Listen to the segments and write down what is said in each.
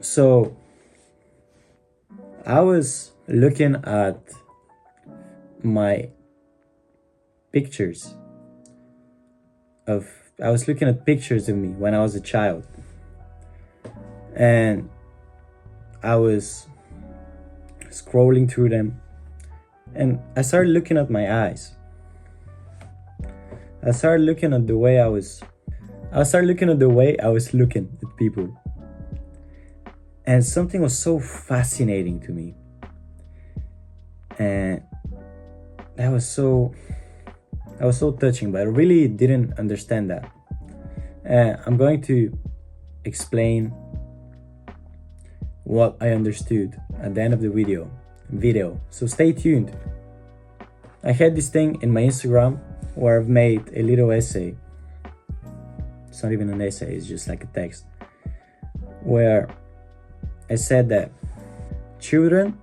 So I was looking at my pictures of I was looking at pictures of me when I was a child, and I was scrolling through them, and I started looking at my eyes. I started looking at the way I started looking at the way I was looking at people. And something was so fascinating to me. And that was so touching, but I really didn't understand that. I'm going to explain what I understood at the end of the video. So stay tuned. I had this thing in my Instagram where I've made a little essay. It's not even an essay, it's just like a text, where I said that children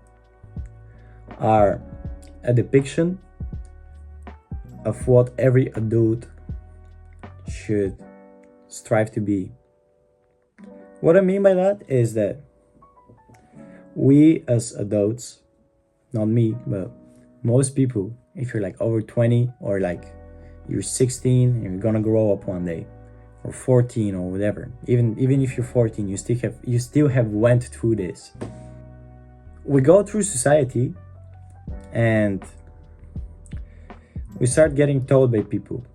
are a depiction of what every adult should strive to be. What I mean by that is that we as adults, not me, but most people, if you're like over 20 or like you're 16 and you're gonna grow up one day, or 14 or whatever, even if you're 14, you still have went through this. We go through society and we start getting told by people,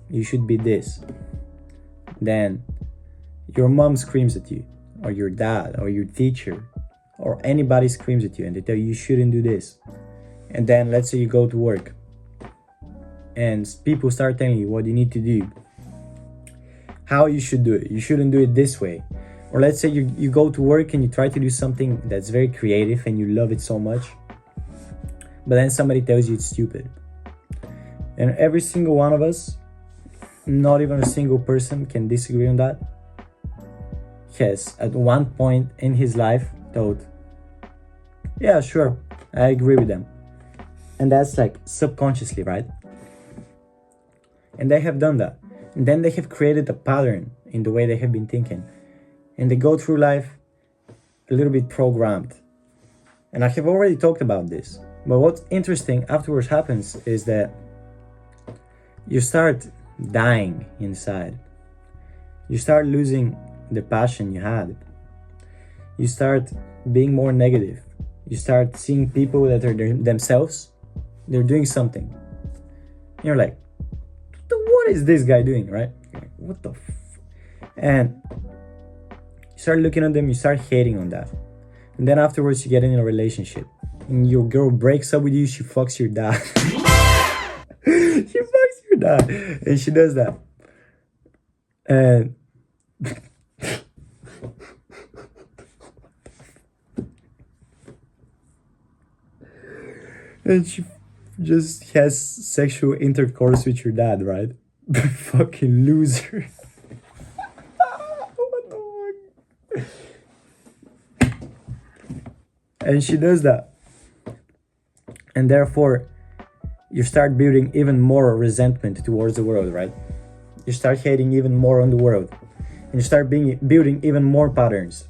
you should be this. Then your mom screams at you, or your dad, or your teacher, or anybody screams at you and they tell you shouldn't do this. And then let's say you go to work and people start telling you what you need to do, how you should do it. You shouldn't do it this way. Or let's say you go to work and you try to do something that's very creative and you love it so much, but then somebody tells you it's stupid. And every single one of us, not even a single person can disagree on that, has at one point in his life thought, yeah, sure, I agree with them. And that's like subconsciously, right? And they have done that. And then they have created a pattern in the way they have been thinking. And they go through life a little bit programmed. And I have already talked about this. But what's interesting afterwards happens is that you start dying inside. You start losing the passion you had. You start being more negative. You start seeing people that are themselves, they're doing something. And you're like, what is this guy doing, right? You're like, what the And you start looking at them, you start hating on that. And then afterwards you get in a relationship. And your girl breaks up with you, she fucks your dad. She fucks your dad. And she does that. And and she just has sexual intercourse with your dad, right? Fucking loser. What the fuck? And she does that. And therefore, you start building even more resentment towards the world, right? You start hating even more on the world. And you start building even more patterns.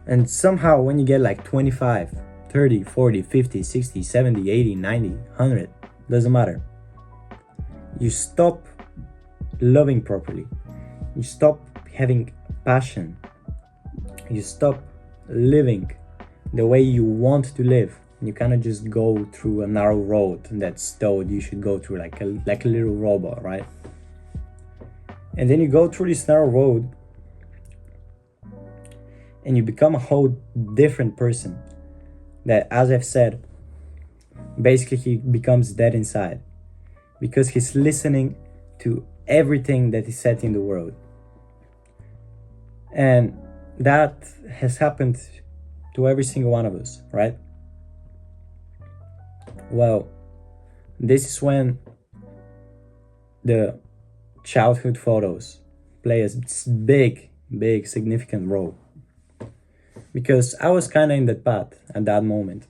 And somehow when you get like 25, 30, 40, 50, 60, 70, 80, 90, 100, doesn't matter. You stop loving properly. You stop having passion. You stop living the way you want to live. You kind of just go through a narrow road that's told you should go through like a little robot, right? And then you go through this narrow road and you become a whole different person that, as I've said, basically he becomes dead inside because he's listening to everything that is said in the world. And that has happened to every single one of us, right? Well, this is when the childhood photos play a big, significant role. Because I was kind of in that path at that moment.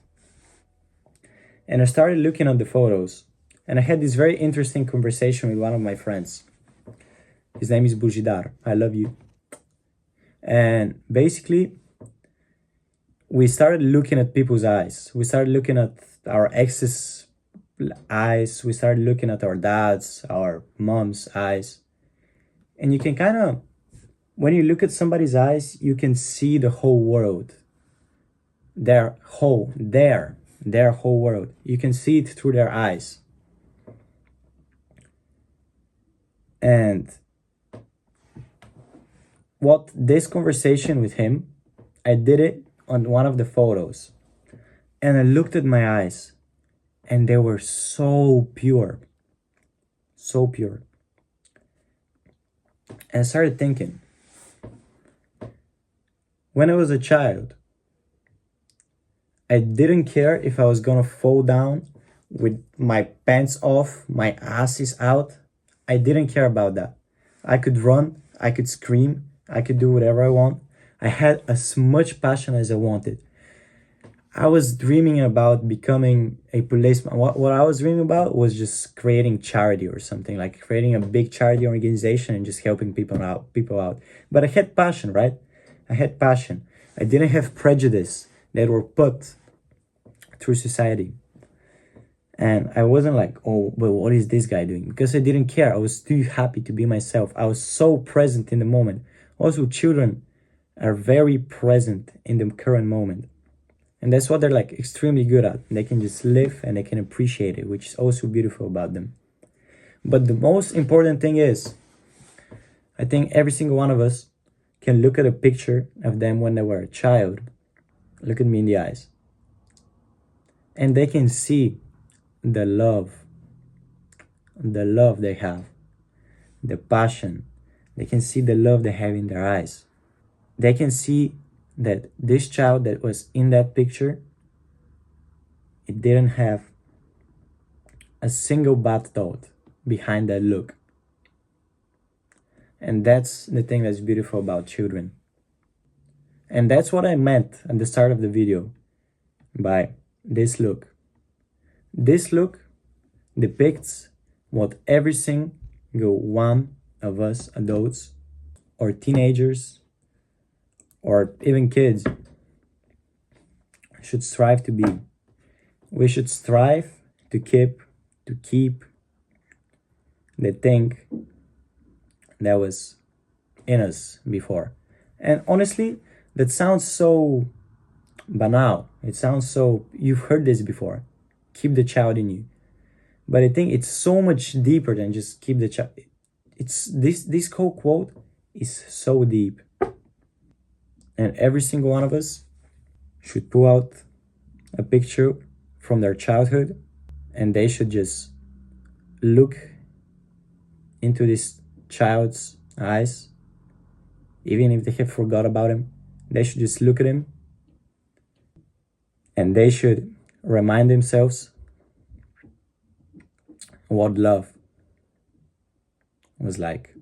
And I started looking at the photos. And I had this very interesting conversation with one of my friends. His name is Bujidar. I love you. And basically, we started looking at people's eyes. We started looking at our exes' eyes. We started looking at our dad's, our mom's eyes. And you can kind of, when you look at somebody's eyes, you can see the whole world. Their whole world. You can see it through their eyes. And what this conversation with him, I did it on one of the photos. And I looked at my eyes and they were so pure. So pure. And I started thinking, when I was a child, I didn't care if I was gonna fall down with my pants off, my ass is out. I didn't care about that. I could run, I could scream, I could do whatever I want. I had as much passion as I wanted. I was dreaming about becoming a policeman. What I was dreaming about was just creating charity or something, like creating a big charity organization and just helping people out. But I had passion, right? I had passion. I didn't have prejudice that were put through society. And I wasn't like, oh, but what is this guy doing? Because I didn't care. I was too happy to be myself. I was so present in the moment. Also, children are very present in the current moment. And that's what they're like extremely good at. They can just live and they can appreciate it, which is also beautiful about them. But the most important thing is, I think every single one of us can look at a picture of them when they were a child. Look at me in the eyes. And they can see the love they have, the passion. They can see the love they have in their eyes. They can see that this child that was in that picture, it didn't have a single bad thought behind that look. And that's the thing that's beautiful about children. And that's what I meant at the start of the video by this look. This look depicts what every single one of us adults or teenagers or even kids should strive to be. We should strive to keep the thing that was in us before. And honestly, that sounds so banal. It sounds so, you've heard this before. Keep the child in you. But I think it's so much deeper than just keep the child. It's this whole quote is so deep. And every single one of us should pull out a picture from their childhood and they should just look into this child's eyes. Even if they have forgot about him, they should just look at him and they should remind themselves what love was like.